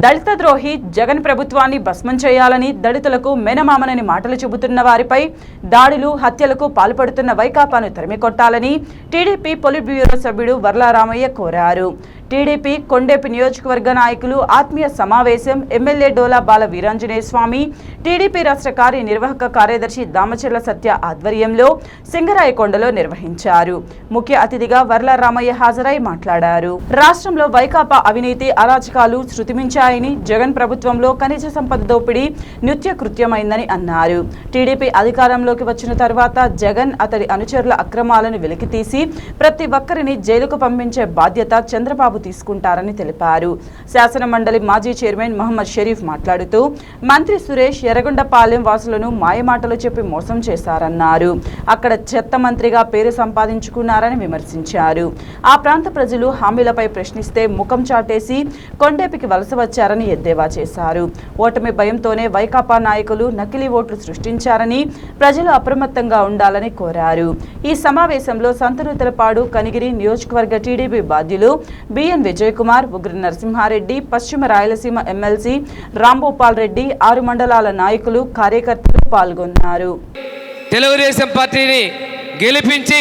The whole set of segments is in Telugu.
దళిత ద్రోహి జగన్ ప్రభుత్వాన్ని భస్మం చేయాలని దళితులకు మెనమామనని మాటలు చెబుతున్న వారిపై దాడులు హత్యలకు పాల్పడుతున్న వైకాపాను తరిమికొట్టాలని టీడీపీ పొలిట్ బ్యూరో సభ్యుడు వర్ల రామయ్య కోరారు. టీడీపీ కొండేపి నియోజకవర్గ నాయకులు ఆత్మీయ సమావేశం ఎమ్మెల్యే డోలా బాల వీరాంజనేయ స్వామి, టీడీపీ రాష్ట్ర కార్యనిర్వాహక కార్యదర్శి దామచర్ల సత్య ఆధ్వర్యంలో సింగరాయకొండలో నిర్వహించారు. ముఖ్య అతిథిగా వర్ల రామయ్య హాజరై మాట్లాడారు. రాష్ట్రంలో వైకాపా అవినీతి అరాచకాలు శృతిమించాయని, జగన్ ప్రభుత్వంలో ఖనిజ సంపద దోపిడీ నిత్య కృత్యమైందని అన్నారు. టీడీపీ అధికారంలోకి వచ్చిన తర్వాత జగన్ అతడి అనుచరుల అక్రమాలను వెలికితీసి ప్రతి ఒక్కరిని జైలుకు పంపించే బాధ్యత చంద్రబాబు తీసుకుంటారని తెలిపారు. శాసన మండలి మాజీ చైర్మన్ మహమ్మద్ షరీఫ్ మాట్లాడుతూ మంత్రి సురేష్ ఎర్రగొండపాలెం వాసులను మాయమాటలు చెప్పి మోసం చేశారన్నారు. అక్కడ చెత్త మంత్రిగా పేరు సంపాదించుకున్నారని విమర్శించారు. ఆ ప్రాంత ప్రజలు హామీలపై ప్రశ్నిస్తే ముఖం చాటేసి కొండేపికి వలస వచ్చారని ఎద్దేవా చేశారు. ఓటమి భయంతోనే వైకాపా నాయకులు నకిలీ ఓట్లు సృష్టించారని ప్రజలు అప్రమత్తంగా ఉండాలని కోరారు. ఈ సమావేశంలో సంతనూతలపాడు కనిగిరి నియోజకవర్గ టీడీపీ బాధ్యులు బిఎన్ విజయ్ కుమార్, ఉగ్ర నరసింహారెడ్డి, పశ్చిమ రాయలసీమ ఎమ్మెల్సీ రాంభూపాల్ రెడ్డి, 6 మండలాల నాయకులు కార్యకర్తలు పాల్గొన్నారు. తెలుగుదేశం పార్టీని గెలిపించి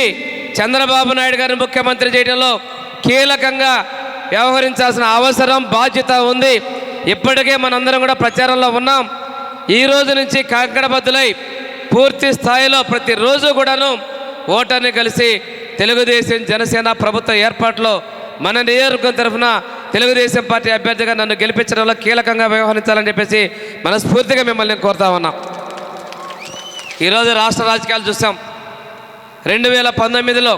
చంద్రబాబు నాయుడు గారిని ముఖ్యమంత్రి చేయడంలో కీలకంగా వ్యవహరించాల్సిన అవసరం బాధ్యత ఉంది. ఇప్పటికే మనందరం కూడా ప్రచారంలో ఉన్నాం. ఈ రోజు నుంచి కంకణబద్దులై పూర్తి స్థాయిలో ప్రతిరోజు కూడాను ఓటర్ని కలిసి తెలుగుదేశం జనసేన ప్రభుత్వ ఏర్పాటులో మన నియోజకవర్గం తరఫున తెలుగుదేశం పార్టీ అభ్యర్థిగా నన్ను గెలిపించడంలో కీలకంగా వ్యవహరించాలని చెప్పేసి మనస్ఫూర్తిగా మిమ్మల్ని కోరుతా ఉన్నాం. ఈరోజు రాష్ట్ర రాజకీయాలు చూసాం. 2019లో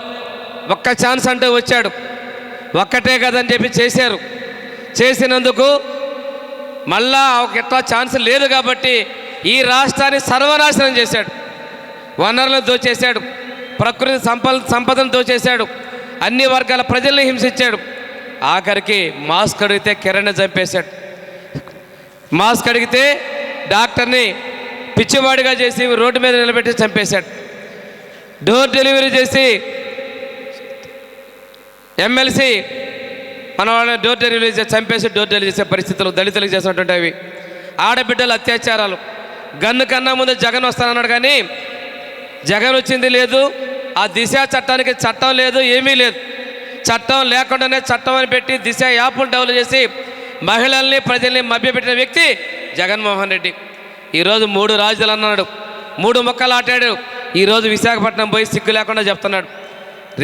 ఒక్క ఛాన్స్ అంటూ వచ్చాడు. ఒక్కటే కదని చెప్పి చేశారు. చేసినందుకు మళ్ళా ఎట్లా ఛాన్స్ లేదు కాబట్టి ఈ రాష్ట్రాన్ని సర్వనాశనం చేశాడు. వనరులను దోచేశాడు, ప్రకృతి సంపదను దోచేశాడు, అన్ని వర్గాల ప్రజల్ని హింసించాడు. ఆఖరికి మాస్క్ అడిగితే కిరణ్ చంపేశాడు. మాస్క్ అడిగితే డాక్టర్ని పిచ్చివాడిగా చేసి రోడ్డు మీద నిలబెట్టి చంపేశాడు. డోర్ డెలివరీ చేసి ఎమ్మెల్సీ మన వాళ్ళని డోర్ డెలివరీ చేసి చంపేసి డోర్ డెలివరీ చేసే పరిస్థితులు దళితులకు చేసినటువంటి అవి. ఆడబిడ్డల అత్యాచారాలు. గన్ను కన్నా ముందు జగన్ వస్తానన్నాడు కానీ జగన్ వచ్చింది లేదు. ఆ దిశ చట్టానికి చట్టం లేదు, ఏమీ లేదు. చట్టం లేకుండానే చట్టం అని పెట్టి దిశ యాప్ను డెవలప్ చేసి మహిళల్ని ప్రజల్ని మభ్యపెట్టిన వ్యక్తి జగన్మోహన్ రెడ్డి. ఈరోజు 3 రాజధానులు అన్నాడు, 3 ముక్కలు ఆటాడు. ఈరోజు విశాఖపట్నం పోయి సిగ్గు లేకుండా చెప్తున్నాడు,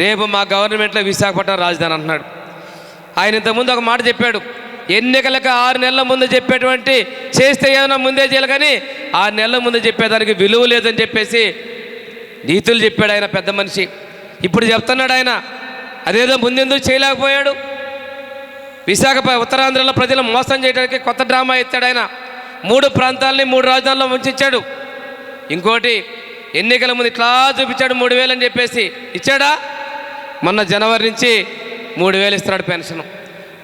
రేపు మా గవర్నమెంట్లో విశాఖపట్నం రాజధాని అంటున్నాడు. ఆయన ఇంతకుముందు ఒక మాట చెప్పాడు, ఎన్నికలకు 6 నెలల ముందు చెప్పేటువంటి చేస్తే ఏదైనా ముందే చేయాలి కానీ 6 నెలల ముందు చెప్పేదానికి విలువ లేదని చెప్పేసి నీతులు చెప్పాడు ఆయన పెద్ద మనిషి. ఇప్పుడు చెప్తున్నాడు ఆయన అదేదో ముందెందుకు చేయలేకపోయాడు. ఉత్తరాంధ్రలో ప్రజలు మోసం చేయడానికి కొత్త డ్రామా ఎత్తాడు ఆయన. 3 ప్రాంతాలని 3 రాజధానుల్లో ఉంచాడు. ఇంకోటి ఎన్నికల ముందు ఇట్లా చూపించాడు 3,000 అని చెప్పేసి ఇచ్చాడా? మొన్న జనవరి నుంచి 3,000 ఇస్తున్నాడు పెన్షన్.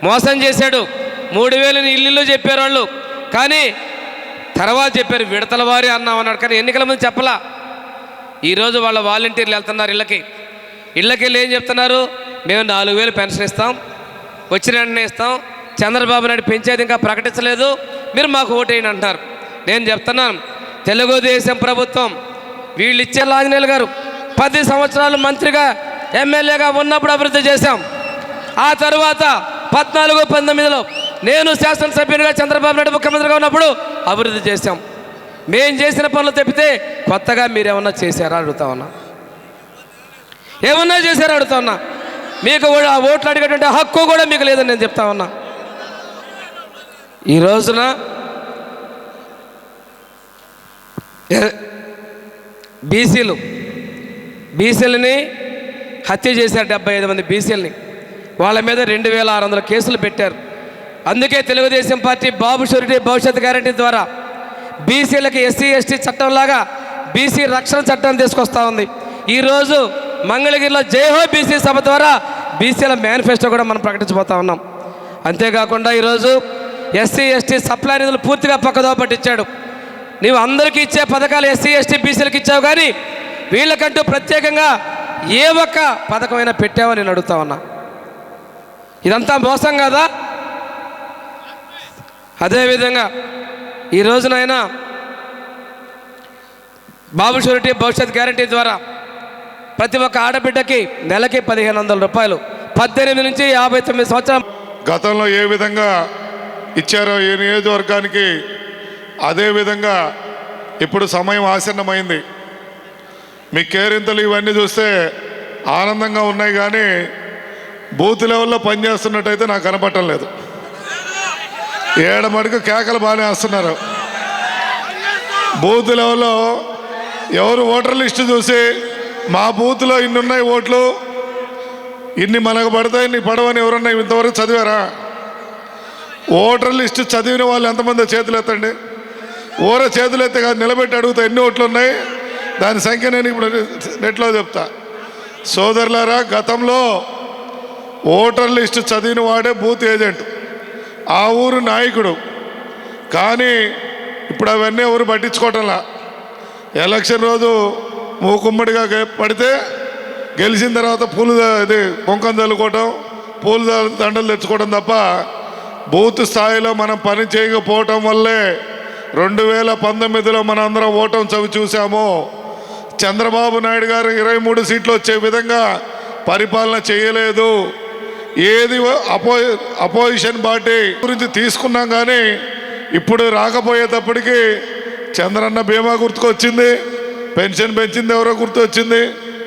మోసం చేశాడు. 3,000 ఇల్లు చెప్పారు వాళ్ళు, కానీ తర్వాత చెప్పారు విడతల వారి అన్నామన్నాడు, కానీ ఎన్నికల ముందు చెప్పలా. ఈరోజు వాళ్ళ వాలంటీర్లు వెళ్తున్నారు ఇళ్ళకి వెళ్ళి ఏం చెప్తున్నారు, మేము 4,000 పెన్షన్ ఇస్తాం, వచ్చిన వెంటనే ఇస్తాం, చంద్రబాబు నాయుడు పెంచేది ఇంకా ప్రకటించలేదు, మీరు మాకు ఓటేయండి అంటున్నారు. నేను చెప్తున్నాను, తెలుగుదేశం ప్రభుత్వం వీళ్ళు ఇచ్చే ఆంజనేయులు గారు 10 సంవత్సరాలు మంత్రిగా ఎమ్మెల్యేగా ఉన్నప్పుడు అభివృద్ధి చేశాం. ఆ తర్వాత 14-19లో నేను శాసనసభ్యునిగా చంద్రబాబు నాయుడు ముఖ్యమంత్రిగా ఉన్నప్పుడు అభివృద్ధి చేశాం. మేం చేసిన పనులు తప్పితే కొత్తగా మీరేమన్నా చేశారా అడుగుతా ఉన్నా. ఏమన్నా చేశారా అడుగుతా ఉన్నా. మీకు ఓట్లు అడిగేటువంటి హక్కు కూడా మీకు లేదని నేను చెప్తా ఉన్నా. ఈ రోజున బీసీలని హత్య చేశారు. 75 మంది బీసీలని. వాళ్ళ మీద 2,600 కేసులు పెట్టారు. అందుకే తెలుగుదేశం పార్టీ బాబు షూరిటీ భవిష్యత్ గ్యారంటీ ద్వారా బీసీలకి ఎస్సీ ఎస్టీ చట్టంలాగా బీసీ రక్షణ చట్టాన్ని తీసుకొస్తా ఉంది. ఈరోజు మంగళగిరిలో జయహో బీసీ సభ ద్వారా బీసీల మేనిఫెస్టో కూడా మనం ప్రకటించబోతా ఉన్నాం. అంతేకాకుండా ఈరోజు ఎస్సీ ఎస్టీ సప్లై నిధులు పూర్తిగా పక్కదో పట్టించాడు. నీవు అందరికీ ఇచ్చే పథకాలు ఎస్సీ ఎస్టీ బీసీలకు ఇచ్చావు, కానీ వీళ్ళకంటూ ప్రత్యేకంగా ఏ ఒక్క పథకమైనా పెట్టావో నేను అడుగుతా ఉన్నా. ఇదంతా మోసం కదా? అదేవిధంగా ఈ రోజునైనా బాబు షూరిటీ భవిష్యత్ గ్యారంటీ ద్వారా ప్రతి ఒక్క ఆడబిడ్డకి నెలకి 1500 రూపాయలు 18 నుంచి 59 సంవత్సరాలు గతంలో ఏ విధంగా ఇచ్చారో ఈ నియోజకవర్గానికి అదే విధంగా ఇప్పుడు సమయం ఆసన్నమైంది. మీ కేరింతలు ఇవన్నీ చూస్తే ఆనందంగా ఉన్నాయి, కానీ బూత్ లెవెల్లో పనిచేస్తున్నట్టయితే నాకు కనపడటం లేదు. ఏడమడికి కేకలు బాగానే వస్తున్నారు. బూత్ లెవెల్లో ఎవరు ఓటర్ లిస్టు చూసి మా బూత్లో ఇన్ని ఉన్నాయి ఓట్లు, ఇన్ని మనకు పడతాయి, ఇన్ని పడవని ఎవరన్నా ఇంతవరకు చదివారా? ఓటర్ లిస్టు చదివిన వాళ్ళు ఎంతమంది చేతులు ఎత్తండి. చేతులు ఎత్తే కాదు, నిలబెట్టి అడుగుతా ఎన్ని ఓట్లు ఉన్నాయి, దాని సంఖ్య నేను ఇప్పుడు నెట్లో చెప్తా. సోదరులారా, గతంలో ఓటర్ లిస్టు చదివిన వాడే బూత్ ఏజెంట్, ఆ ఊరు నాయకుడు. కానీ ఇప్పుడు అవన్నీ ఎవరు పట్టించుకోవటంలా. ఎలక్షన్ రోజు మూకుమ్మడిగా పడితే గెలిచిన తర్వాత ఇది కుంకం చల్లుకోవటం, పూలు దండలు తెచ్చుకోవడం తప్ప బూత్ స్థాయిలో మనం పని చేయకపోవటం వల్లే 2019లో మనం అందరం ఓటం చవి చూసాము. చంద్రబాబు నాయుడు గారు 23 సీట్లు వచ్చే విధంగా పరిపాలన చేయలేదు. ఏది అపోజిషన్ పార్టీ గురించి తీసుకున్నాం, కానీ ఇప్పుడు రాకపోయేటప్పటికీ చంద్రన్న బీమా గుర్తుకొచ్చింది, పెన్షన్ పెంచింది ఎవరో గుర్తొచ్చింది,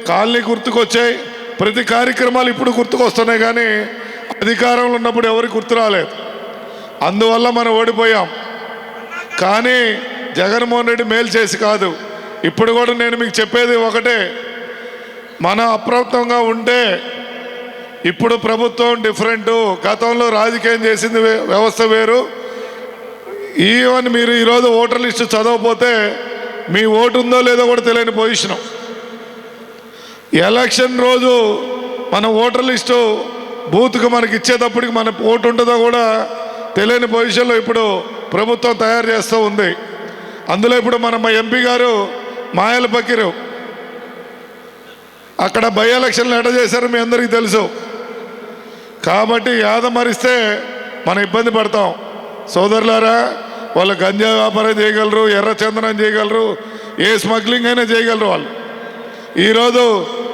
కాలనీ గుర్తుకొచ్చాయి. ప్రతి కార్యక్రమాలు ఇప్పుడు గుర్తుకొస్తున్నాయి, కానీ అధికారంలో ఉన్నప్పుడు ఎవరికి గుర్తు రాలేదు. అందువల్ల మనం ఓడిపోయాం. కానీ జగన్మోహన్ రెడ్డి మేలు చేసి కాదు. ఇప్పుడు కూడా నేను మీకు చెప్పేది ఒకటే, మనం అప్రమత్తంగా ఉంటే ఇప్పుడు ప్రభుత్వం డిఫరెంటు. గతంలో రాజకీయం చేసింది వ్యవస్థ వేరు. ఈవెన్ మీరు ఈరోజు ఓటర్ లిస్టు చదవకపోతే మీ ఓటు ఉందో లేదో కూడా తెలియని పొజిషను. ఎలక్షన్ రోజు మన ఓటర్ లిస్టు బూత్కి మనకి ఇచ్చేటప్పటికి మన ఓటు ఉంటుందో కూడా తెలియని పొజిషన్లో ఇప్పుడు ప్రభుత్వం తయారు చేస్తూ ఉంది. అందులో ఇప్పుడు మన ఎంపీ గారు మాయల పకీరు అక్కడ బై ఎలక్షన్లు ఎట చేశారో మీ అందరికీ తెలుసు. కాబట్టి యాదమరిస్తే మనం ఇబ్బంది పడతాం. సోదరులారా, వాళ్ళు గంజా వ్యాపారం చేయగలరు, ఎర్రచందనం చేయగలరు, ఏ స్మగ్లింగ్ అయినా చేయగలరు. వాళ్ళు ఈరోజు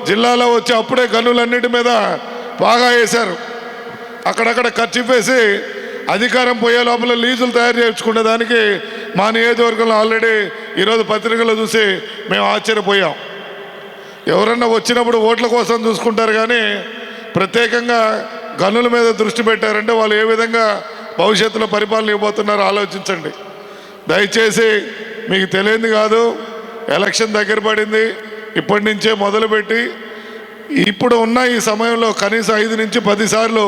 జిల్లాలో వచ్చి అప్పుడే గనులన్నిటి మీద బాగా వేశారు. అక్కడక్కడ ఖర్చు వేసి అధికారం పోయే లోపల లీజులు తయారు చేయించుకునే దానికి మా నియోజకవర్గంలో ఆల్రెడీ ఈరోజు పత్రికల్లో చూసి మేము ఆశ్చర్యపోయాం. ఎవరన్నా వచ్చినప్పుడు ఓట్ల కోసం చూసుకుంటారు, కానీ ప్రత్యేకంగా గనుల మీద దృష్టి పెట్టారంటే వాళ్ళు ఏ విధంగా భవిష్యత్తులో పరిపాలన ఇవ్వబోతున్నారో ఆలోచించండి. దయచేసి మీకు తెలియంది కాదు, ఎలక్షన్ దగ్గర పడింది. ఇప్పటి నుంచే మొదలుపెట్టి ఇప్పుడు ఉన్న ఈ సమయంలో కనీసం 5 నుంచి 10 సార్లు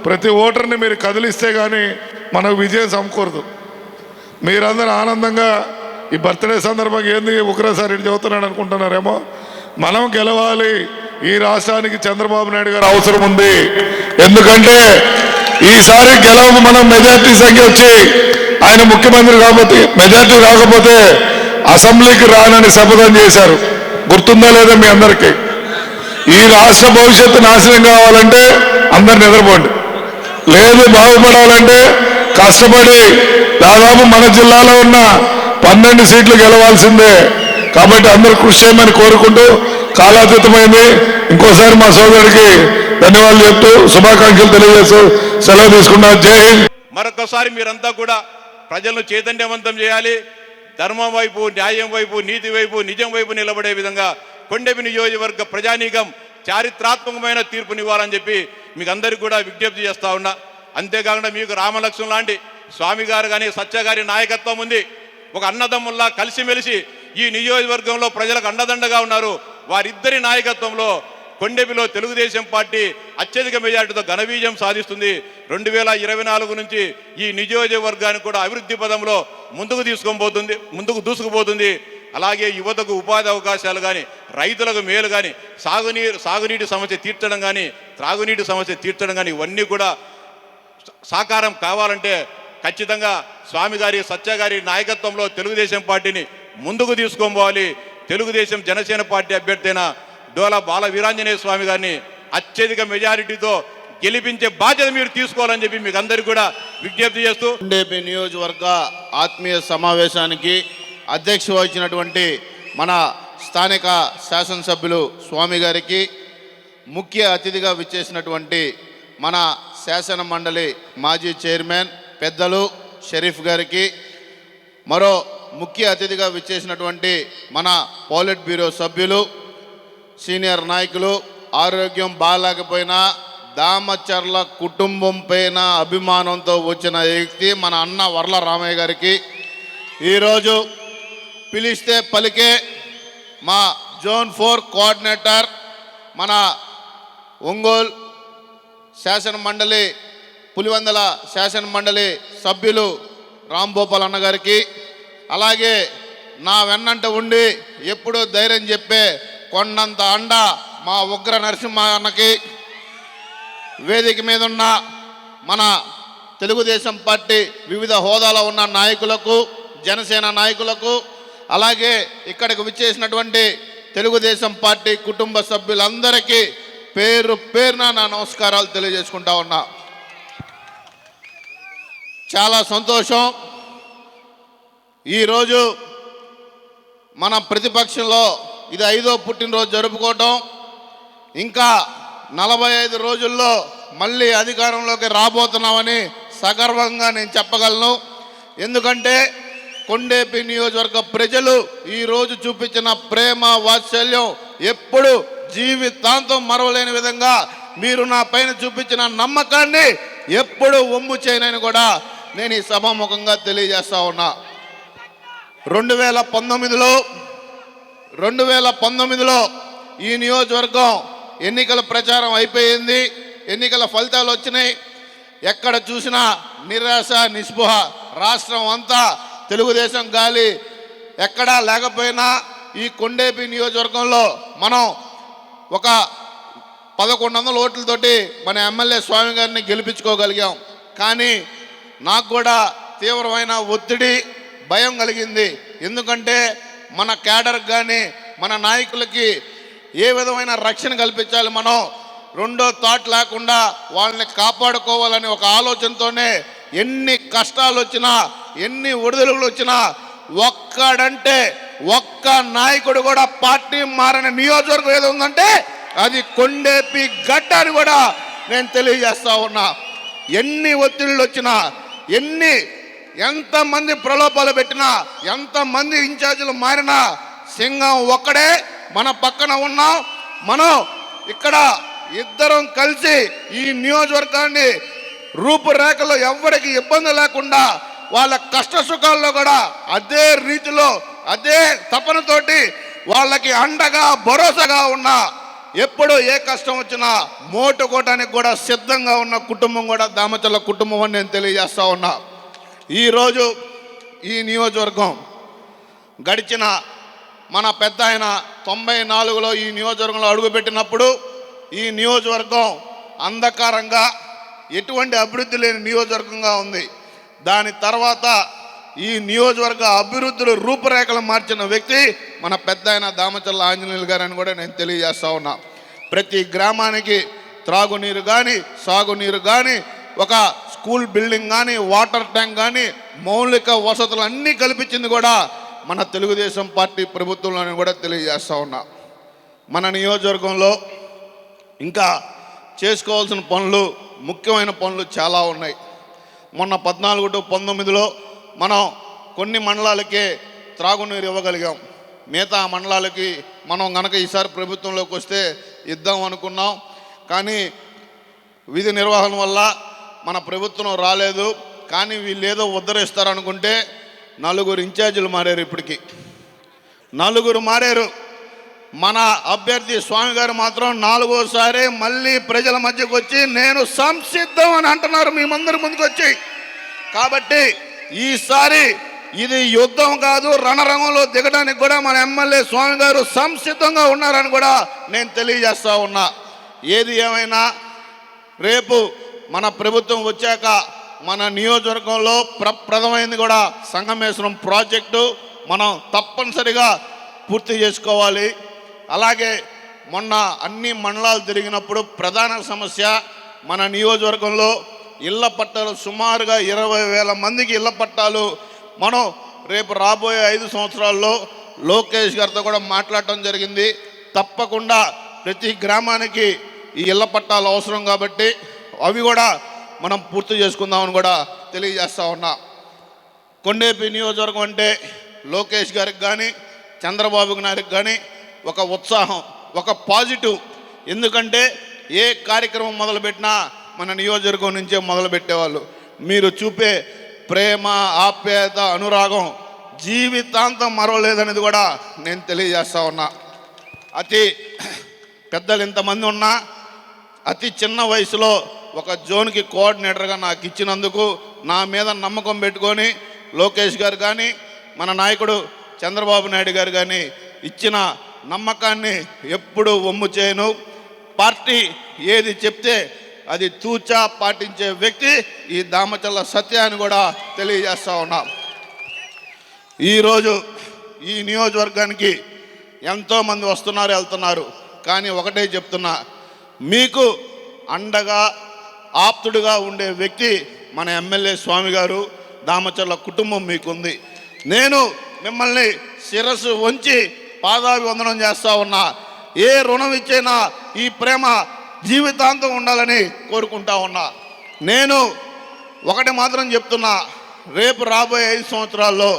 ప్రతి ఓటర్ని మీరు కదిలిస్తే కానీ మనకు విజయం సమకూరదు. మీరందరూ ఆనందంగా ఈ బర్త్డే సందర్భంగా ఏంది ఒకరేసారి ఇటు చెబుతున్నాడు అనుకుంటున్నారేమో. మనం గెలవాలి. ఈ రాష్ట్రానికి చంద్రబాబు నాయుడు గారు అవసరం ఉంది. ఎందుకంటే ఈసారి గెలవకు మనం మెజార్టీ సంఖ్య వచ్చి ఆయన ముఖ్యమంత్రి కాకపోతే మెజార్టీ రాకపోతే అసెంబ్లీకి రానని శపథం చేశారు. గుర్తుందా లేదా మీ అందరికీ? ఈ రాష్ట్ర భవిష్యత్తు నాశనం కావాలంటే అందరు నిద్రపోండి, లేదు బాగుపడాలంటే కష్టపడి దాదాపు మన జిల్లాలో ఉన్న 12 సీట్లు గెలవాల్సిందే. కాబట్టి అందరూ కృషి చేయమని కోరుకుంటూ కాలాతీతమైంది. ఇంకోసారి మా సోదరుడికి ధన్యవాదాలు చెప్తూ శుభాకాంక్షలు తెలియజేస్తూ సెలవు తీసుకున్నా. జై హింద్. మరొకసారి మీరంతా కూడా ప్రజలను చైతన్యవంతం చేయాలి. ధర్మం వైపు, న్యాయం వైపు, నీతి వైపు, నిజం వైపు నిలబడే విధంగా కొండెపి నియోజకవర్గ ప్రజానీకం చారిత్రాత్మకమైన తీర్పునివ్వాలని చెప్పి మీకు అందరికీ కూడా విజ్ఞప్తి చేస్తా ఉన్నా. అంతేకాకుండా మీకు రామలక్ష్మణ్ లాంటి స్వామి గారు కానీ సత్య గారి నాయకత్వం ఉంది. ఒక అన్నదమ్ముల్లా కలిసిమెలిసి ఈ నియోజకవర్గంలో ప్రజలకు అండదండగా ఉన్నారు. వారిద్దరి నాయకత్వంలో కొండెపిలో తెలుగుదేశం పార్టీ అత్యధిక మెజార్టీతో ఘన విజయం సాధిస్తుంది. 2024 నుంచి ఈ నియోజకవర్గాన్ని కూడా అభివృద్ధి పదంలో ముందుకు దూసుకుపోతుంది. అలాగే యువతకు ఉపాధి అవకాశాలు కానీ, రైతులకు మేలు కానీ, సాగునీటి సమస్య తీర్చడం కానీ, త్రాగునీటి సమస్య తీర్చడం కానీ ఇవన్నీ కూడా సాకారం కావాలంటే ఖచ్చితంగా స్వామి గారి సత్య గారి నాయకత్వంలో తెలుగుదేశం పార్టీని ముందుకు తీసుకోవాలి. తెలుగుదేశం జనసేన పార్టీ అభ్యర్థి అయిన డోలా బాల వీరాంజనేయ స్వామి గారిని అత్యధిక మెజారిటీతో గెలిపించే బాధ్యత మీరు తీసుకోవాలని చెప్పి మీకు అందరికీ కూడా విజ్ఞప్తి చేస్తూ కొండేపి నియోజకవర్గ ఆత్మీయ సమావేశానికి అధ్యక్ష వహించినటువంటి మన స్థానిక శాసనసభ్యులు స్వామి గారికి, ముఖ్య అతిథిగా విచ్చేసినటువంటి మన శాసన మండలి మాజీ చైర్మన్ పెద్దలు షరీఫ్ గారికి, మరో ముఖ్య అతిథిగా విచ్చేసినటువంటి మన పోలిట్ బ్యూరో సభ్యులు, సీనియర్ నాయకులు, ఆరోగ్యం బాగాలేకపోయినా దామచర్ల కుటుంబం పైన అభిమానంతో వచ్చిన వ్యక్తి మన అన్న వర్ల రామయ్య గారికి, ఈరోజు పిలిస్తే పలికే మా జోన్ 4 కోఆర్డినేటర్ మన ఒంగోలు శాసన మండలి పులివెందుల శాసన మండలి సభ్యులు రాంభూపాల్ అన్న గారికి, అలాగే నా వెన్నంట ఉండి ఎప్పుడూ ధైర్యం చెప్పే కొండంత అండ మా ఉగ్ర నరసింహ అన్నకి, వేదిక మీద ఉన్న మన తెలుగుదేశం పార్టీ వివిధ హోదాలో ఉన్న నాయకులకు, జనసేన నాయకులకు, అలాగే ఇక్కడికి విచ్చేసినటువంటి తెలుగుదేశం పార్టీ కుటుంబ సభ్యులందరికీ పేరు పేరున నా నమస్కారాలు తెలియజేసుకుంటా ఉన్నా. చాలా సంతోషం. ఈరోజు మన ప్రతిపక్షంలో ఇది 5వ పుట్టినరోజు జరుపుకోవటం, ఇంకా 45 రోజుల్లో మళ్ళీ అధికారంలోకి రాబోతున్నామని సగర్వంగా నేను చెప్పగలను. ఎందుకంటే కొండేపి నియోజకవర్గ ప్రజలు ఈరోజు చూపించిన ప్రేమ వాత్సల్యం ఎప్పుడు జీవితాంతం మరవలేని విధంగా మీరు నా పైన చూపించిన నమ్మకాన్ని ఎప్పుడు ఒమ్ము చేయనని కూడా నేను ఈ సభాముఖంగా తెలియజేస్తా ఉన్నా. 2019లో ఈ నియోజకవర్గం ఎన్నికల ప్రచారం అయిపోయింది, ఎన్నికల ఫలితాలు వచ్చినాయి. ఎక్కడ చూసినా నిరాశ నిస్పృహ, రాష్ట్రం అంతా తెలుగుదేశం గాలి ఎక్కడా లేకపోయినా ఈ కొండేపి నియోజకవర్గంలో మనం ఒక 1100 ఓట్లతోటి మన ఎమ్మెల్యే స్వామి గారిని గెలిపించుకోగలిగాం. కానీ నాకు కూడా తీవ్రమైన ఒత్తిడి, భయం కలిగింది. ఎందుకంటే మన క్యాడర్కి కానీ మన నాయకులకి ఏ విధమైన రక్షణ కల్పించాలి, మనం రెండో థాట్ లేకుండా వాళ్ళని కాపాడుకోవాలని ఒక ఆలోచనతోనే ఎన్ని కష్టాలు వచ్చినా, ఎన్ని ఒడిదుడుకులు వచ్చినా ఒక్కడంటే ఒక్క నాయకుడు కూడా పార్టీ మారని నియోజకవర్గం ఏదో ఉందంటే అది కొండేపి గడ్డ అని కూడా నేను తెలియజేస్తా ఉన్నా. ఎన్ని ఒత్తిళ్ళు వచ్చినా, ఎంతమంది ప్రలోభాలు పెట్టినా, ఎంతమంది ఇన్ఛార్జీలు మారినా సింగం ఒక్కడే మన పక్కన ఉన్నాం. మనం ఇక్కడ ఇద్దరం కలిసి ఈ నియోజకవర్గాన్ని రూపురేఖలో ఎవరికి ఇబ్బంది లేకుండా వాళ్ళ కష్ట సుఖాల్లో కూడా అదే రీతిలో అదే తపనతోటి వాళ్ళకి అండగా భరోసాగా ఉన్నా, ఎప్పుడు ఏ కష్టం వచ్చినా మోటుకోవటానికి కూడా సిద్ధంగా ఉన్న కుటుంబం కూడా దామచర్ల కుటుంబం అని నేను తెలియజేస్తా ఉన్నా. ఈరోజు ఈ నియోజకవర్గం గడిచిన మన పెద్ద ఆయన 94లో ఈ నియోజకవర్గంలో అడుగుపెట్టినప్పుడు ఈ నియోజకవర్గం అంధకారంగా ఎటువంటి అభివృద్ధి లేని నియోజకవర్గంగా ఉంది. దాని తర్వాత ఈ నియోజకవర్గ అభివృద్ధులు రూపురేఖలు మార్చిన వ్యక్తి మన పెద్ద ఆయన దామచర్ల ఆంజనేయులు గారు అని కూడా నేను తెలియజేస్తా ఉన్నా. ప్రతి గ్రామానికి త్రాగునీరు కానీ, సాగునీరు కానీ, ఒక స్కూల్ బిల్డింగ్ కానీ, వాటర్ ట్యాంక్ కానీ, మౌలిక వసతులు అన్నీ కల్పించింది కూడా మన తెలుగుదేశం పార్టీ ప్రభుత్వంలోని కూడా తెలియజేస్తా ఉన్నా. మన నియోజకవర్గంలో ఇంకా చేసుకోవాల్సిన పనులు, ముఖ్యమైన పనులు చాలా ఉన్నాయి. మొన్న 14 to 19లో మనం కొన్ని మండలాలకే త్రాగునీరు ఇవ్వగలిగాం. మిగతా మండలాలకి మనం గనక ఈసారి ప్రభుత్వంలోకి వస్తే ఇద్దాం అనుకున్నాం. కానీ విధి నిర్వహణ వల్ల మన ప్రభుత్వం రాలేదు. కానీ వీళ్ళు ఏదో ఉద్ధరిస్తారనుకుంటే 4 ఇన్ఛార్జీలు మారారు. ఇప్పటికి 4 మారారు. మన అభ్యర్థి స్వామి గారు మాత్రం 4వసారి మళ్ళీ ప్రజల మధ్యకు వచ్చి నేను సంసిద్ధం అని అంటున్నారు మీ అందరి ముందుకు వచ్చి. కాబట్టి ఈసారి ఇది యుద్ధం కాదు, రణరంగంలో దిగడానికి కూడా మన ఎమ్మెల్యే స్వామి గారు సంసిద్ధంగా ఉన్నారని కూడా నేను తెలియజేస్తా ఉన్నా. ఏది ఏమైనా రేపు మన ప్రభుత్వం వచ్చాక మన నియోజకవర్గంలో ప్రప్రథమైంది కూడా సంగమేశ్వరం ప్రాజెక్టు మనం తప్పనిసరిగా పూర్తి చేసుకోవాలి. అలాగే మొన్న అన్ని మండలాలు తిరిగినప్పుడు ప్రధాన సమస్య మన నియోజకవర్గంలో ఇళ్ల పట్టాలు సుమారుగా 20,000 మందికి ఇళ్ల పట్టాలు మనం రేపు రాబోయే 5 సంవత్సరాల్లో లోకేష్ గారితో కూడా మాట్లాడటం జరిగింది. తప్పకుండా ప్రతి గ్రామానికి ఈ ఇళ్ల పట్టాలు అవసరం కాబట్టి అవి కూడా మనం పూర్తి చేసుకుందామని కూడా తెలియజేస్తా ఉన్నా. కొండేపి నియోజకవర్గం అంటే లోకేష్ గారికి కానీ చంద్రబాబు నాయుడుకి కానీ ఒక ఉత్సాహం, ఒక పాజిటివ్. ఎందుకంటే ఏ కార్యక్రమం మొదలుపెట్టినా మన నియోజకవర్గం నుంచే మొదలుపెట్టేవాళ్ళు. మీరు చూపే ప్రేమ, ఆప్యాయత, అనురాగం జీవితాంతం మరవలేదనేది కూడా నేను తెలియజేస్తా ఉన్నా. అతి పెద్దలు ఇంతమంది ఉన్నా అతి చిన్న వయసులో ఒక జోన్కి కోఆర్డినేటర్గా నాకు ఇచ్చినందుకు నా మీద నమ్మకం పెట్టుకొని లోకేష్ గారు కానీ మన నాయకుడు చంద్రబాబు నాయుడు గారు కానీ ఇచ్చిన నమ్మకాన్ని ఎప్పుడూ వమ్ము చేయను. పార్టీ ఏది చెప్తే అది తూచా పాటించే వ్యక్తి ఈ దామచల్ల సత్య అని కూడా తెలియజేస్తా ఉన్నా. ఈరోజు ఈ నియోజకవర్గానికి ఎంతోమంది వస్తున్నారు, వెళ్తున్నారు. కానీ ఒకటే చెప్తున్నా, మీకు అండగా ఆప్తుడుగా ఉండే వ్యక్తి మన ఎమ్మెల్యే స్వామి గారు, దామచర్ల కుటుంబం మీకుంది. నేను మిమ్మల్ని శిరస్సు వంచి పాదాభివందనం చేస్తూ ఉన్నా. ఏ రుణం ఇచ్చైనా ఈ ప్రేమ జీవితాంతం ఉండాలని కోరుకుంటా ఉన్నా. నేను ఒకటి మాత్రం చెప్తున్నా, రేపు రాబోయే 5 సంవత్సరాల్లో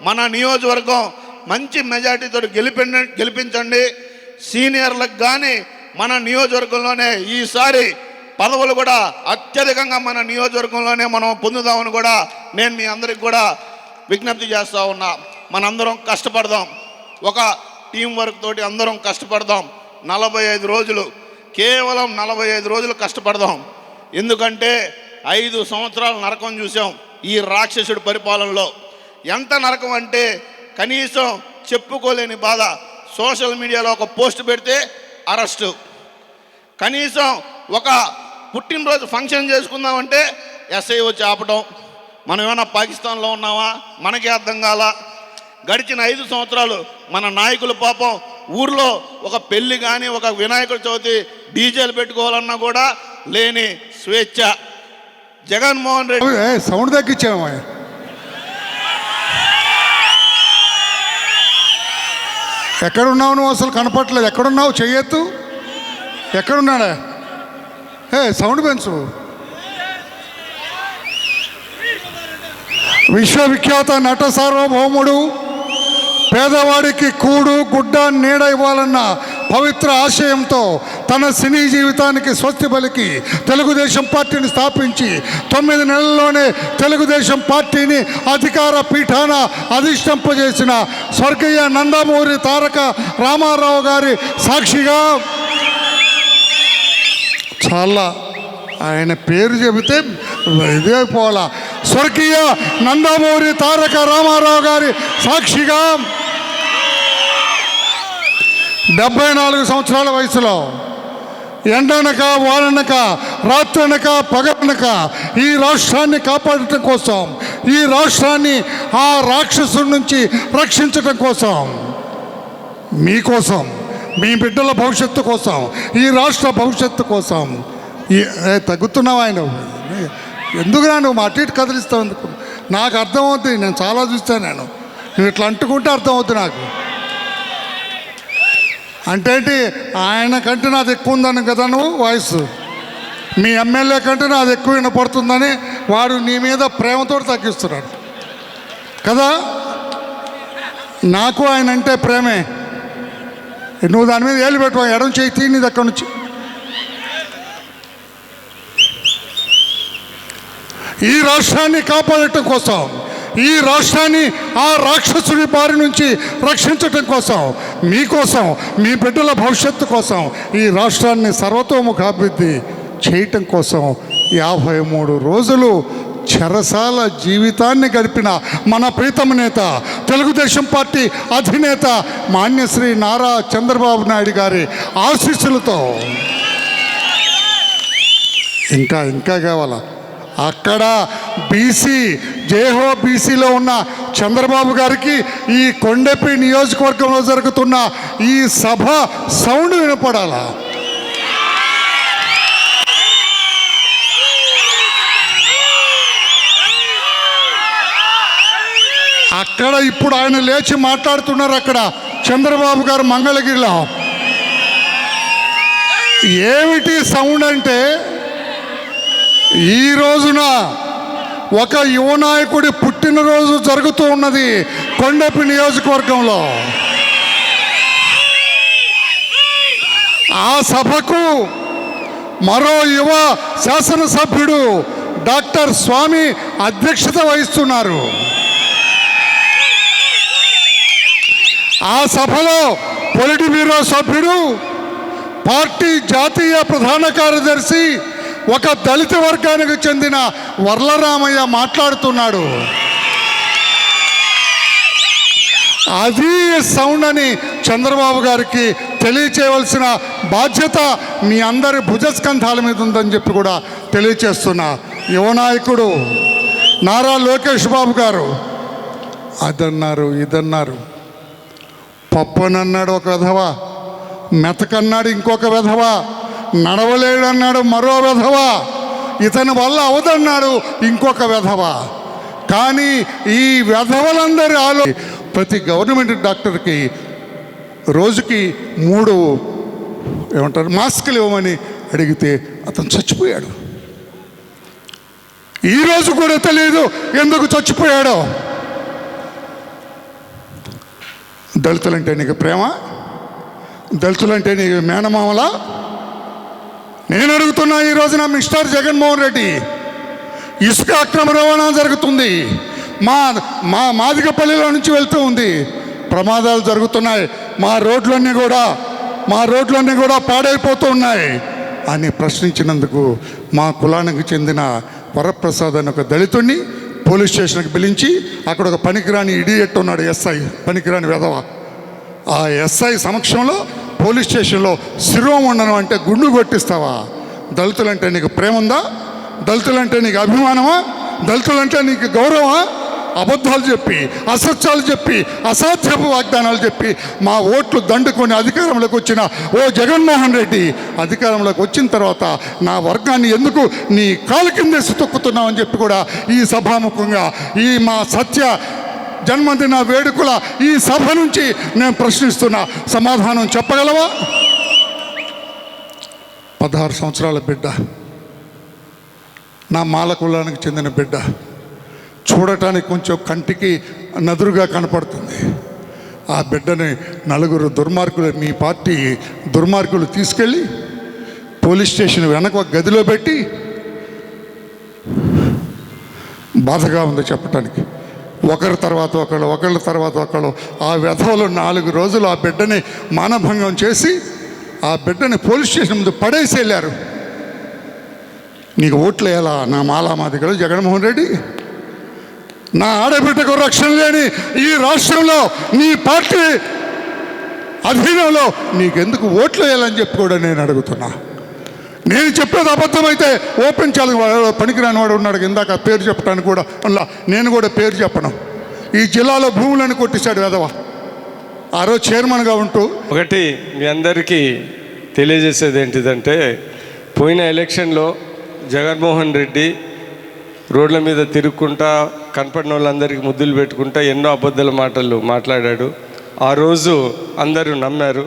మన నియోజకవర్గం మంచి మెజార్టీతో గెలిపించండి. సీనియర్లకు కానీ మన నియోజకవర్గంలోనే ఈసారి పదవులు కూడా అత్యధికంగా మన నియోజకవర్గంలోనే మనం పొందుదామని కూడా నేను మీ అందరికి కూడా విజ్ఞప్తి చేస్తూ ఉన్నా. మనందరం కష్టపడదాం, ఒక టీం వర్క్ తోటి అందరం కష్టపడదాం. 45 రోజులు, కేవలం 45 రోజులు కష్టపడదాం. ఎందుకంటే 5 సంవత్సరాలు నరకం చూసాం ఈ రాక్షసుడి పరిపాలనలో. ఎంత నరకం అంటే కనీసం చెప్పుకోలేని బాధ. సోషల్ మీడియాలో ఒక పోస్ట్ పెడితే అరెస్టు, కనీసం ఒక పుట్టినరోజు ఫంక్షన్ చేసుకుందామంటే ఎస్ఐ వచ్చి ఆపటం. మనం ఏమైనా పాకిస్తాన్లో ఉన్నామా మనకే అర్థం కాల. గడిచిన 5 సంవత్సరాలు మన నాయకులు పాపం ఊర్లో ఒక పెళ్లి కానీ ఒక వినాయకుడి చవితి డీజేలు పెట్టుకోవాలన్నా కూడా లేని స్వేచ్ఛ. జగన్మోహన్ రెడ్డి సౌండ్ తగ్గించాము. ఎక్కడున్నావు నువ్వు? అసలు కనపట్లేదు. ఎక్కడున్నావు? చెయ్యొద్దు. ఎక్కడున్నాడా? సౌండ్ పెంచు. విశ్వవిఖ్యాత నట సార్వభౌముడు, పేదవాడికి కూడు గుడ్డ నీడ ఇవ్వాలన్న పవిత్ర ఆశయంతో తన సినీ జీవితానికి స్వస్తి పలికి తెలుగుదేశం పార్టీని స్థాపించి 9 నెలల్లోనే తెలుగుదేశం పార్టీని అధికార పీఠాన అధిష్టింపజేసిన స్వర్గీయ నందమూరి తారక రామారావు గారి సాక్షిగా, చాలా ఆయన పేరు చెబితే ఇదే పోలా, స్వర్గీయ నందమూరి తారక రామారావు గారి సాక్షిగా 74 సంవత్సరాల వయసులో ఎండనక వాననక రాత్రనక పగలనక ఈ రాష్ట్రాన్ని కాపాడటం కోసం, ఈ రాష్ట్రాన్ని ఆ రాక్షసుడి నుంచి రక్షించటం కోసం, మీకోసం, మీ బిడ్డల భవిష్యత్తు కోసం, ఈ రాష్ట్ర భవిష్యత్తు కోసం తగ్గుతున్నావు. ఆయన ఎందుకురా నువ్వు మా అటు ఇటు కదిలిస్తావు? ఎందుకు? నాకు అర్థమవుతుంది. నేను చాలా చూస్తాను. నువ్వు ఇట్లా అంటుకుంటే అర్థమవుతుంది నాకు. అంటే ఆయన కంటే నాది ఎక్కువ ఉందని కదా నువ్వు వాయిస్. మీ ఎమ్మెల్యే కంటే నాది ఎక్కువ వినపడుతుందని వాడు నీ మీద ప్రేమతో తగ్గిస్తున్నాడు కదా. నాకు ఆయన అంటే ప్రేమే. నువ్వు దాని మీద ఏళ్ళు పెట్టు, ఎడం చేయి తీనిది అక్కడి నుంచి. ఈ రాష్ట్రాన్ని కాపాడటం కోసం, ఈ రాష్ట్రాన్ని ఆ రాక్షసుడి బారి నుంచి రక్షించటం కోసం, మీకోసం, మీ బిడ్డల భవిష్యత్తు కోసం, ఈ రాష్ట్రాన్ని సర్వతోముఖాభివృద్ధి చేయటం కోసం 53 రోజులు చెరసాల జీవితాన్ని గడిపిన మన ప్రీతమ నేత, తెలుగుదేశం పార్టీ అధినేత మాన్యశ్రీ నారా చంద్రబాబు నాయుడు గారి ఆశీస్సులతో ఇంకా కావాలా? అక్కడ బీసీ జేహో బీసీలో ఉన్న చంద్రబాబు గారికి ఈ కొండెపి నియోజకవర్గంలో జరుగుతున్న ఈ సభ సౌండ్ వినపడాలా? అక్కడ ఇప్పుడు ఆయన లేచి మాట్లాడుతున్నారు. అక్కడ చంద్రబాబు గారు మంగళగిరిలో ఏమిటి సౌండ్ అంటే, ఈ రోజున ఒక యువ నాయకుడి పుట్టినరోజు జరుగుతూ ఉన్నది కొండపి నియోజకవర్గంలో. ఆ సభకు మరో యువ శాసనసభ్యుడు డాక్టర్ స్వామి అధ్యక్షత వహిస్తున్నారు. ఆ సభలో పొలిట్ బ్యూరో సభ్యుడు, పార్టీ జాతీయ ప్రధాన కార్యదర్శి, ఒక దళిత వర్గానికి చెందిన వర్లరామయ్య మాట్లాడుతున్నాడు. అది సౌండ్ అని చంద్రబాబు గారికి తెలియచేయవలసిన బాధ్యత మీ అందరి భుజస్కంధాల మీద ఉందని చెప్పి కూడా తెలియచేస్తున్నా. యువ నాయకుడు నారా లోకేష్ బాబు గారు అదన్నారు, ఇదన్నారు. పప్పునన్నాడు ఒక వెధవ, మెతకన్నాడు ఇంకొక వెధవ, నడవలేడన్నాడు మరో వెధవ, ఇతని వల్ల అవదన్నాడు ఇంకొక వెధవ. కానీ ఈ వెధవలందరి ప్రతి గవర్నమెంట్ డాక్టర్కి రోజుకి 3 మాస్కులు ఇవ్వమని అడిగితే అతను చచ్చిపోయాడు. ఈరోజు కూడా తెలియదు ఎందుకు చచ్చిపోయాడో. దళితులంటే నీకు ప్రేమ? దళితులంటే నీకు మేనమామలా? నేను అడుగుతున్నా, ఈ రోజున మిస్టర్ జగన్మోహన్ రెడ్డి, ఇసుక అక్రమ రవాణా జరుగుతుంది, మా మాదిగపల్లిలో నుంచి వెళ్తూ ఉంది, ప్రమాదాలు జరుగుతున్నాయి, మా రోడ్లన్నీ కూడా పాడైపోతూ ఉన్నాయి అని ప్రశ్నించినందుకు మా కులానికి చెందిన వరప్రసాద్ అని ఒక దళితుడిని పోలీస్ స్టేషన్కి పిలిచి, అక్కడ ఒక పనికిరాని ఇడియట్ ఉన్నాడు, ఎస్ఐ, పనికిరాని వెధవ. ఆ ఎస్ఐ సమక్షంలో పోలీస్ స్టేషన్లో శిరోమండనం అంటే గుండు కొట్టిస్తావా? దళితులంటే నీకు ప్రేమ ఉందా? దళితులంటే నీకు అభిమానమా? దళితులంటే నీకు గౌరవమా? అబద్ధాలు చెప్పి, అసత్యాలు చెప్పి, అసాధ్యపు వాగ్దానాలు చెప్పి మా ఓట్లు దండుకొని అధికారంలోకి వచ్చిన ఓ జగన్మోహన్ రెడ్డి, అధికారంలోకి వచ్చిన తర్వాత నా వర్గాన్ని ఎందుకు నీ కాలు కిందేసి తొక్కుతున్నావు అని చెప్పి కూడా ఈ సభాముఖంగా ఈ మా సత్య జన్మదిన వేడుకల ఈ సభ నుంచి నేను ప్రశ్నిస్తున్నా. సమాధానం చెప్పగలవా? 16 సంవత్సరాల బిడ్డ, నా మాల కులానికి చెందిన బిడ్డ, చూడటానికి కొంచెం కంటికి నదురుగా కనపడుతుంది. ఆ బిడ్డని 4 దుర్మార్గులు, మీ పార్టీ దుర్మార్గులు తీసుకెళ్ళి పోలీస్ స్టేషన్ వెనక ఒక గదిలో పెట్టి, బాధగా ఉంది చెప్పటానికి, ఒకరి తర్వాత ఒకళ్ళు ఆ వ్యధవలు 4 రోజులు ఆ బిడ్డని మానభంగం చేసి ఆ బిడ్డని పోలీస్ స్టేషన్ ముందు పడేసి వెళ్ళారు. నీకు ఓట్లు వేయాలా నా మాదిగలు జగన్మోహన్ రెడ్డి? నా ఆడబిడ్డకు రక్షణ లేని ఈ రాష్ట్రంలో నీ పార్టీ అధీనంలో నీకెందుకు ఓట్లు వేయాలని చెప్పి కూడా నేను అడుగుతున్నా. నేను చెప్పేది అబద్ధమైతే ఓపెన్ ఛాలెంజ్. పనికిరాని వాడు ఉన్నాడు ఇందాక పేరు చెప్పడానికి కూడా అలా, నేను కూడా పేరు చెప్పను. ఈ జిల్లాలో భూములను కొట్టించాడు వెధవ. ఆ రోజు చైర్మన్గా ఉంటూ. ఒకటి మీ అందరికీ తెలియజేసేది ఏంటిదంటే, పోయిన ఎలక్షన్లో జగన్మోహన్ రెడ్డి రోడ్ల మీద తిరుగుకుంటా కనపడిన వాళ్ళందరికీ ముద్దులు పెట్టుకుంటా ఎన్నో అబద్ధాల మాటలు మాట్లాడాడు. ఆ రోజు అందరూ నమ్మారు.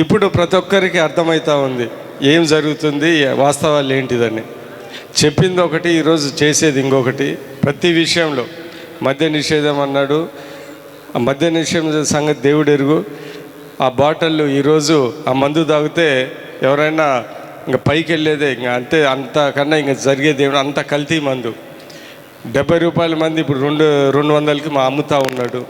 ఇప్పుడు ప్రతి ఒక్కరికి అర్థమవుతూ ఉంది ఏం జరుగుతుంది, వాస్తవాలు ఏంటిదని. చెప్పింది ఒకటి, ఈరోజు చేసేది ఇంకొకటి. ప్రతి విషయంలో మద్య నిషేధం అన్నాడు. ఆ మద్య నిషేధం సంగతి దేవుడు ఎరుగు. ఆ బాటిళ్ళు ఈరోజు ఆ మందు తాగితే ఎవరైనా ఇంకా పైకి వెళ్ళేదే, ఇంకా అంతే, అంతకన్నా ఇంకా జరిగేది ఏమన్నా, అంత కల్తీ మందు. 70 రూపాయల మంది ఇప్పుడు 200కి అమ్ముతూ ఉన్నాడు.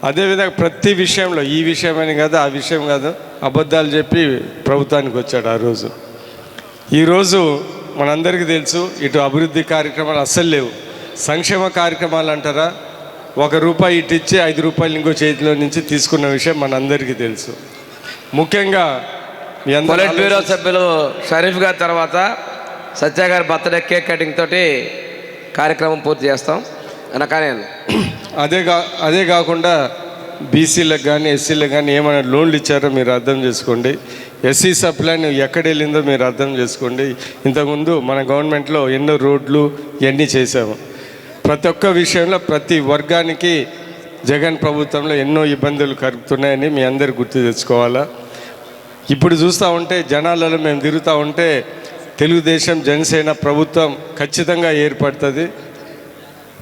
అదేవిధంగా ప్రతి విషయంలో, ఈ విషయమని కాదు, ఆ విషయం కాదు, అబద్ధాలు చెప్పి ప్రభుత్వానికి వచ్చాడు ఆ రోజు. ఈరోజు మనందరికీ తెలుసు, ఇటు అభివృద్ధి కార్యక్రమాలు అస్సలు లేవు. సంక్షేమ కార్యక్రమాలు అంటారా, ₹1 ఇటు ఇచ్చి 5 రూపాయలు ఇంకో చేతిలో నుంచి తీసుకున్న విషయం మనందరికీ తెలుసు. ముఖ్యంగా మీ పొలిట్ బ్యూరో సభ్యులు షరీఫ్ గారి తర్వాత సత్య గారి బర్త్డే కేక్ కటింగ్ తోటి కార్యక్రమం పూర్తి చేస్తాం. కానీ అదే కాకుండా బీసీలకు కానీ ఎస్సీలకు కానీ ఏమైనా లోన్లు ఇచ్చారో మీరు అర్థం చేసుకోండి. ఎస్సీ సప్లైన్ ఎక్కడ వెళ్ళిందో మీరు అర్థం చేసుకోండి. ఇంతకుముందు మన గవర్నమెంట్లో ఎన్నో రోడ్లు ఇవన్నీ చేసాము. ప్రతి ఒక్క విషయంలో ప్రతి వర్గానికి జగన్ ప్రభుత్వంలో ఎన్నో ఇబ్బందులు కలుగుతున్నాయని మీ అందరు గుర్తు తెచ్చుకోవాలా. ఇప్పుడు చూస్తూ ఉంటే జనాలలో మేము తిరుగుతూ ఉంటే తెలుగుదేశం జనసేన ప్రభుత్వం ఖచ్చితంగా ఏర్పడుతుంది,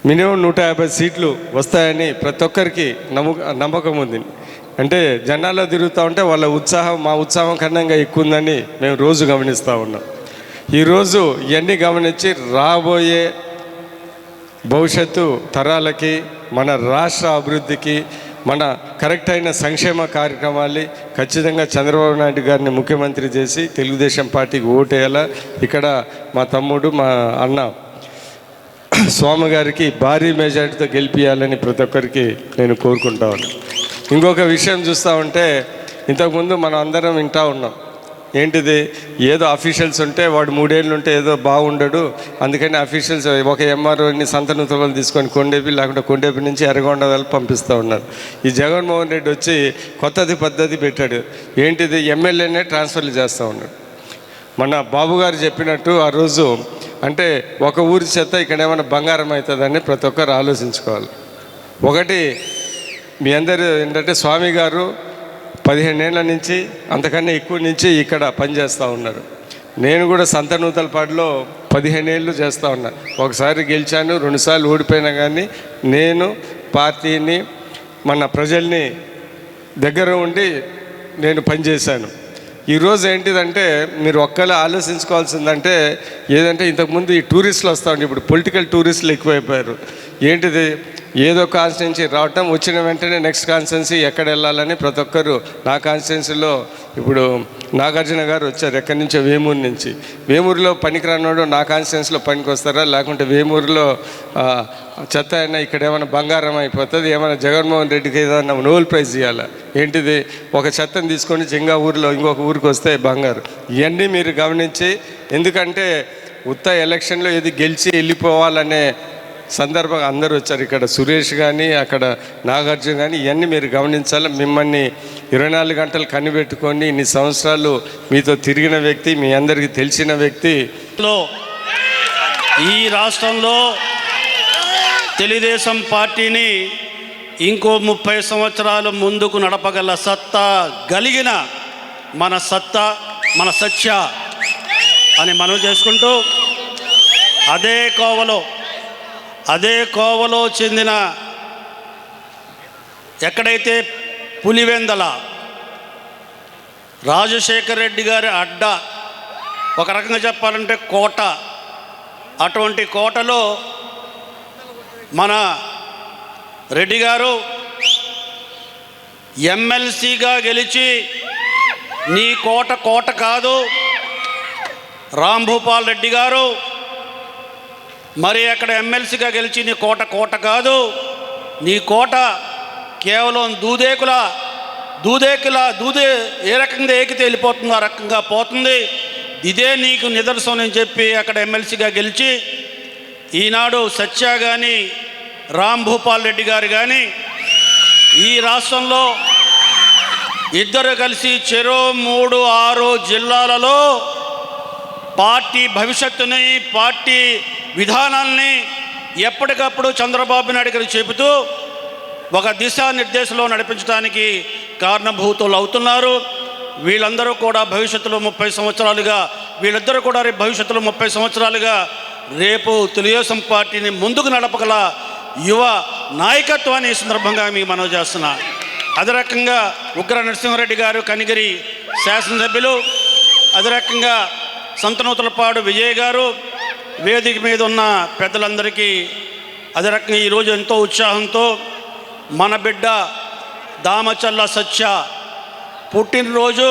మినిమం 150 సీట్లు వస్తాయని ప్రతి ఒక్కరికి నమ్మకం ఉంది. అంటే జనాల్లో తిరుగుతూ ఉంటే వాళ్ళ ఉత్సాహం మా ఉత్సాహం కన్నా ఎక్కువ ఉందని మేము రోజు గమనిస్తూ ఉన్నాం. ఈరోజు ఇవన్నీ గమనించి రాబోయే భవిష్యత్తు తరాలకి, మన రాష్ట్ర అభివృద్ధికి, మన కరెక్ట్ అయిన సంక్షేమ కార్యక్రమాలు ఖచ్చితంగా చంద్రబాబు నాయుడు గారిని ముఖ్యమంత్రి చేసి తెలుగుదేశం పార్టీకి ఓటేయాలా. ఇక్కడ మా తమ్ముడు మా అన్న స్వామి గారికి భారీ మెజార్టీతో గెలిపించాలని ప్రతి ఒక్కరికి నేను కోరుకుంటా ఉన్నాను. ఇంకొక విషయం చూస్తూ ఉంటే ఇంతకుముందు మనం అందరం వింటూ ఉన్నాం, ఏంటిది ఏదో అఫీషియల్స్ ఉంటే వాడు 3 ఏళ్ళు ఉంటే ఏదో బాగుండడు, అందుకని అఫీషియల్స్ ఒక ఎంఆర్ఓని సంతనూతలు తీసుకొని కొండేపి లేకుంటే కొండేపి నుంచి ఎర్రగొండ వాళ్ళకి పంపిస్తూ ఉన్నారు. ఈ జగన్మోహన్ రెడ్డి వచ్చి కొత్తది పద్ధతి పెట్టాడు, ఏంటిది ఎమ్మెల్యేనే ట్రాన్స్ఫర్లు చేస్తూ ఉన్నాడు. మన బాబు గారు చెప్పినట్టు ఆ రోజు అంటే ఒక ఊరి చెత్త ఇక్కడ ఏమైనా బంగారం అవుతుందని ప్రతి ఒక్కరు ఆలోచించుకోవాలి. ఒకటి మీ అందరూ ఏంటంటే స్వామి గారు 15 ఏళ్ళ నుంచి అంతకన్నా ఎక్కువ నుంచి ఇక్కడ పనిచేస్తూ ఉన్నారు. నేను కూడా సంతనూతలపాడులో 15 ఏళ్ళు చేస్తూ ఉన్నా. ఒకసారి గెలిచాను, 2 సార్లు ఓడిపోయినా కానీ నేను పార్టీని మన ప్రజల్ని దగ్గర ఉండి నేను పనిచేశాను. ఈరోజు ఏంటిదంటే మీరు ఒక్కలా ఆలోచించుకోవాల్సిందంటే ఏదంటే ఇంతకుముందు ఈ టూరిస్టులు వస్తూ ఉండే, ఇప్పుడు పొలిటికల్ టూరిస్టులు ఎక్కువైపోయారు. ఏంటిది ఏదో కాన్స్టిట్యున్సీ రావటం, వచ్చిన వెంటనే నెక్స్ట్ కాన్స్టిట్యున్సీ ఎక్కడ వెళ్ళాలని ప్రతి ఒక్కరు. నా కాన్స్టిట్యున్సీలో ఇప్పుడు నాగార్జున గారు వచ్చారు ఎక్కడి నుంచో, వేమూరు నుంచి. వేమూరులో పనికి రానోడు నా కాన్స్టిట్యున్సీలో పనికి వస్తారా, లేకుంటే వేమూరులో చెత్త అయినా ఇక్కడ ఏమైనా బంగారం అయిపోతుంది, ఏమైనా జగన్మోహన్ రెడ్డికి ఏదైనా నోబెల్ ప్రైజ్ ఇవ్వాలా. ఏంటిది ఒక చెత్తను తీసుకొని జింగా ఊరిలో ఇంకొక ఊరికి వస్తే బంగారు. ఇవన్నీ మీరు గమనించి, ఎందుకంటే ఉత్త ఎలక్షన్లో ఏది గెలిచి వెళ్ళిపోవాలనే సందర్భంగా అందరూ వచ్చారు. ఇక్కడ సురేష్ కానీ అక్కడ నాగార్జున కానీ ఇవన్నీ మీరు గమనించాలి. మిమ్మల్ని 24 గంటలు కనిపెట్టుకొని ఇన్ని సంవత్సరాలు మీతో తిరిగిన వ్యక్తి, మీ అందరికీ తెలిసిన వ్యక్తి. ఈ రాష్ట్రంలో తెలుగుదేశం పార్టీని ఇంకో 30 సంవత్సరాలు ముందుకు నడపగల సత్తా కలిగిన మన సత్య అని మనం చేసుకుంటూ అదే కోవలో చెందిన ఎక్కడైతే పులివెందల రాజశేఖర్ రెడ్డి గారి అడ్డ, ఒక రకంగా చెప్పాలంటే కోట, అటువంటి కోటలో మన రెడ్డి గారు ఎమ్మెల్సీగా గెలిచి నీ కోట కాదు, రాంభూపాల్ రెడ్డి గారు మరి అక్కడ ఎమ్మెల్సీగా గెలిచి నీ కోట కాదు, నీ కోట కేవలం దూదే ఏ రకంగా ఏకితే వెళ్ళిపోతుందో ఆ రకంగా పోతుంది, ఇదే నీకు నిదర్శనం అని చెప్పి అక్కడ ఎమ్మెల్సీగా గెలిచి ఈనాడు సత్య కానీ రాంభూపాల్ రెడ్డి గారు కానీ ఈ రాష్ట్రంలో ఇద్దరు కలిసి చెరో 3-6 జిల్లాలలో పార్టీ భవిష్యత్తుని, పార్టీ విధానాల్ని ఎప్పటికప్పుడు చంద్రబాబు నాయుడు గారు చెబుతూ ఒక దిశానిర్దేశంలో నడిపించడానికి కారణభూతులు అవుతున్నారు. వీళ్ళందరూ కూడా భవిష్యత్తులో 30 సంవత్సరాలుగా వీళ్ళిద్దరూ కూడా రేపు భవిష్యత్తులో 30 సంవత్సరాలుగా రేపు తెలుగుదేశం పార్టీని ముందుకు నడపగల యువ నాయకత్వాన్ని ఈ సందర్భంగా మీకు మనవి చేస్తున్నా. అదే రకంగా ఉగ్ర నరసింహారెడ్డి గారు కనిగిరి శాసనసభ్యులు, అదే రకంగా సంతనూతలపాడు విజయ్ గారు, వేదిక మీద ఉన్న పెద్దలందరికీ అదే రకంగా ఈరోజు ఎంతో ఉత్సాహంతో మన బిడ్డ దామచల్ల సత్య పుట్టినరోజు,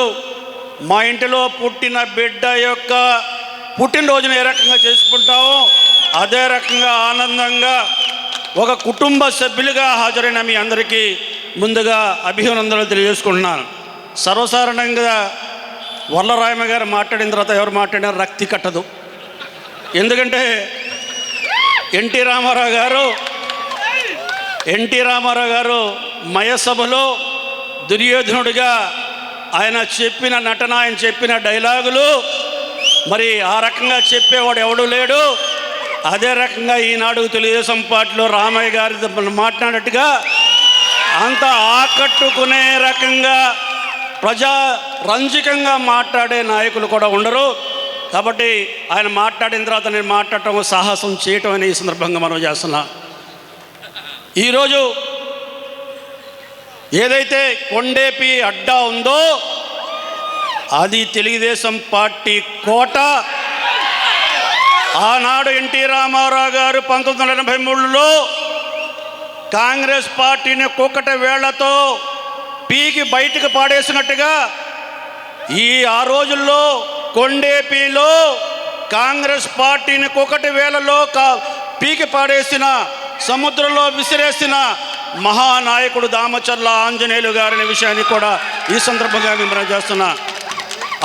మా ఇంటిలో పుట్టిన బిడ్డ యొక్క పుట్టినరోజును ఏ రకంగా చేసుకుంటామో అదే రకంగా ఆనందంగా ఒక కుటుంబ సభ్యులుగా హాజరైన మీ అందరికీ ముందుగా అభినందనలు తెలియజేసుకుంటున్నాను. సర్వసాధారణంగా వల్లరాయమ్మ గారు మాట్లాడిన తర్వాత ఎవరు మాట్లాడినా రక్తి కట్టదు. ఎందుకంటే ఎన్టీ రామారావు గారు మయసభలో దుర్యోధనుడిగా ఆయన చెప్పిన నటన, ఆయన చెప్పిన డైలాగులు మరి ఆ రకంగా చెప్పేవాడు ఎవడు లేడు. అదే రకంగా ఈనాడు తెలుగుదేశం పార్టీలో రామయ్య గారి మాట్లాడినట్టుగా అంత ఆకట్టుకునే రకంగా ప్రజా రంజికంగా మాట్లాడే నాయకులు కూడా ఉండరు. కాబట్టి ఆయన మాట్లాడిన తర్వాత నేను మాట్లాడటం సాహసం చేయటం అనే ఈ సందర్భంగా మనం చేస్తున్నా. ఈరోజు ఏదైతే కొండేపి అడ్డా ఉందో అది తెలుగుదేశం పార్టీ కోట. ఆనాడు ఎన్టీ రామారావు గారు 1983లో కాంగ్రెస్ పార్టీని కుక్కట వేళ్లతో పీకి బయటకు పాడేసినట్టుగా ఆ రోజుల్లో కొండేపిలో కాంగ్రెస్ పార్టీని కుక్కటి వేళలో పీకి పాడేసిన, సముద్రంలో విసిరేసిన మహానాయకుడు దామచర్ల ఆంజనేయులు గారి విషయాన్ని కూడా ఈ సందర్భంగా విమర్శ చేస్తున్నా.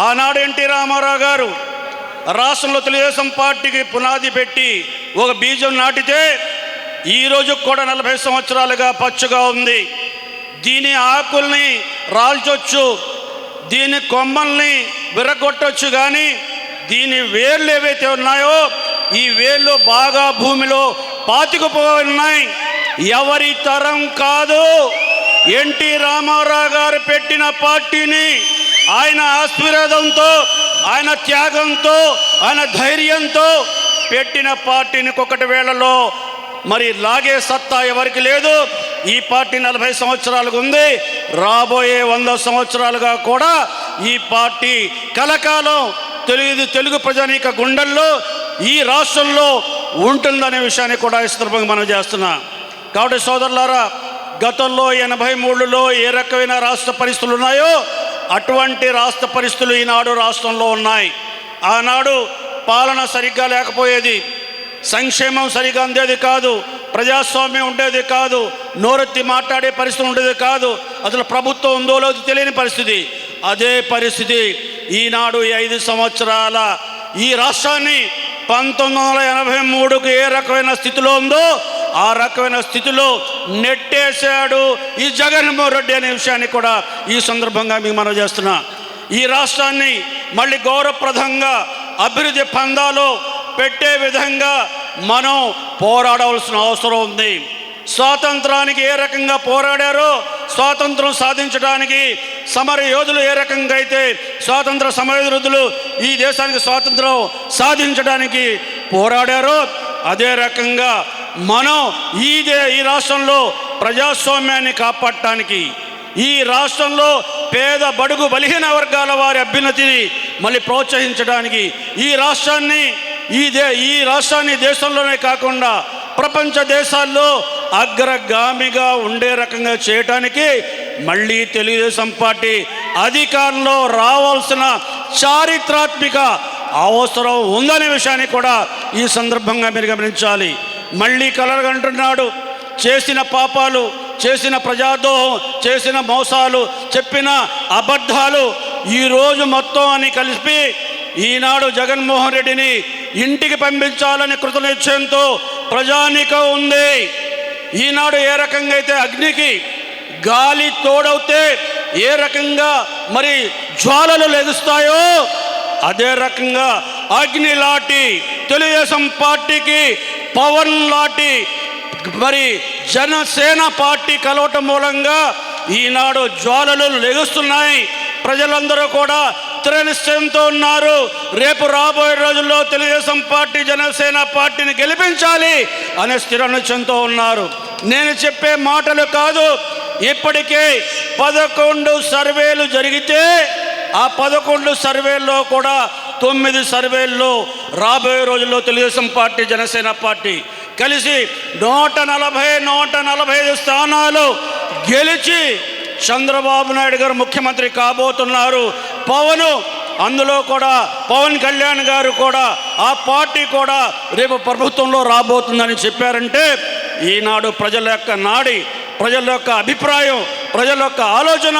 ఆనాడు ఎన్టీ రామారావు గారు రాష్ట్రంలో తెలుగుదేశం పార్టీకి పునాది పెట్టి ఒక బీజం నాటితే ఈరోజు కూడా 40 సంవత్సరాలుగా పచ్చగా ఉంది. దీని ఆకుల్ని రాల్చొచ్చు, దీని కొమ్మల్ని విరగొట్టొచ్చు, కానీ దీని వేర్లు ఏవైతే ఉన్నాయో ఈ వేళ్ళు బాగా భూమిలో పాతుకుపోయి ఉన్నాయి. ఎవరి తరం కాదు. ఎన్టీ రామారావు గారు పెట్టిన పార్టీని ఆయన ఆశీర్వాదంతో, ఆయన త్యాగంతో, ఆయన ధైర్యంతో పెట్టిన పార్టీని ఒకటి వేళలో మరి లాగే సత్తా ఎవరికి లేదు. ఈ పార్టీ 40 సంవత్సరాలుగా ఉంది. రాబోయే 100 సంవత్సరాలుగా కూడా ఈ పార్టీ కలకాలం తెలుగు ప్రజానీక గుండెల్లో ఈ రాష్ట్రంలో ఉంటుందనే విషయాన్ని కూడా ఈ సందర్భంగా మనం చేస్తున్నాం. కాబట్టి సోదరులారా, గతంలో 83లో ఏ రకమైన రాష్ట్ర పరిస్థితులు ఉన్నాయో అటువంటి రాష్ట్ర పరిస్థితులు ఈనాడు రాష్ట్రంలో ఉన్నాయి. ఆనాడు పాలన సరిగ్గా లేకపోయేది, సంక్షేమం సరిగా అందేది కాదు, ప్రజాస్వామ్యం ఉండేది కాదు, నోరెత్తి మాట్లాడే పరిస్థితి ఉండేది కాదు, అసలు ప్రభుత్వం ఉందో లేదో తెలియని పరిస్థితి. అదే పరిస్థితి ఈనాడు ఈ 5 సంవత్సరాల ఈ రాష్ట్రాన్ని 1983కు ఏ రకమైన స్థితిలో ఉందో ఆ రకమైన స్థితిలో నెట్టేశాడు ఈ జగన్మోహన్ రెడ్డి అనే విషయాన్ని కూడా ఈ సందర్భంగా మీకు మనం చేస్తున్నా. ఈ రాష్ట్రాన్ని మళ్ళీ గౌరవప్రదంగా అభివృద్ధి పందాలో పెట్టే విధంగా మనం పోరాడవలసిన అవసరం ఉంది. స్వాతంత్రానికి ఏ రకంగా పోరాడారో, స్వాతంత్రం సాధించడానికి సమర యోధులు ఏ రకంగా అయితే స్వాతంత్ర సమరయోధులు ఈ దేశానికి స్వాతంత్రం సాధించడానికి పోరాడారో అదే రకంగా మనం ఈ రాష్ట్రంలో ప్రజాస్వామ్యాన్ని కాపాడటానికి, ఈ రాష్ట్రంలో పేద బడుగు బలహీన వర్గాల వారి అభ్యున్నతిని మళ్ళీ ప్రోత్సహించడానికి, ఈ రాష్ట్రాన్ని దేశంలోనే కాకుండా ప్రపంచ దేశాల్లో అగ్రగామిగా ఉండే రకంగా చేయటానికి మళ్ళీ తెలుగుదేశం పార్టీ అధికారంలో రావాల్సిన చారిత్రాత్మక అవసరం ఉందనే విషయాన్ని కూడా ఈ సందర్భంగా మీరు గమనించాలి. మళ్ళీ కలగంటున్నాడు. చేసిన పాపాలు, చేసిన ప్రజాద్రోహం, చేసిన మోసాలు, చెప్పిన అబద్ధాలు ఈరోజు మొత్తం అని కలిపి ఈనాడు జగన్మోహన్ రెడ్డిని ఇంటికి పంపించాలని కృతనిశ్చయంతో ప్రజానీకం ఉంది. ఈనాడు ఏ రకంగా అయితే అగ్నికి గాలి తోడవుతే ఏ రకంగా మరి జ్వాలలు లెగుస్తాయో అదే రకంగా అగ్ని లాంటి తెలుగుదేశం పార్టీకి పవన్ లాంటి మరి జనసేన పార్టీ కలవటం మూలంగా ఈనాడు జ్వాలలు లెగుస్తున్నాయి. ప్రజలందరూ కూడా స్థిర నిశ్చయంతో ఉన్నారు. రేపు రాబోయే రోజుల్లో తెలుగుదేశం పార్టీ జనసేన పార్టీని గెలిపించాలి అనే స్థిర నిశ్చయంతో ఉన్నారు. నేను చెప్పే మాటలు కాదు. ఇప్పటికే 11 సర్వేలు జరిగితే ఆ 11 సర్వేల్లో కూడా 9 సర్వేల్లో రాబోయే రోజుల్లో తెలుగుదేశం పార్టీ జనసేన పార్టీ కలిసి 145 స్థానాలు గెలిచి చంద్రబాబు నాయుడు గారు ముఖ్యమంత్రి కాబోతున్నారు. అందులో కూడా పవన్ కళ్యాణ్ గారు కూడా ఆ పార్టీ కూడా రేపు ప్రభుత్వంలో రాబోతుందని చెప్పారంటే ఈనాడు ప్రజల యొక్క నాడి, ప్రజల యొక్క అభిప్రాయం, ప్రజల యొక్క ఆలోచన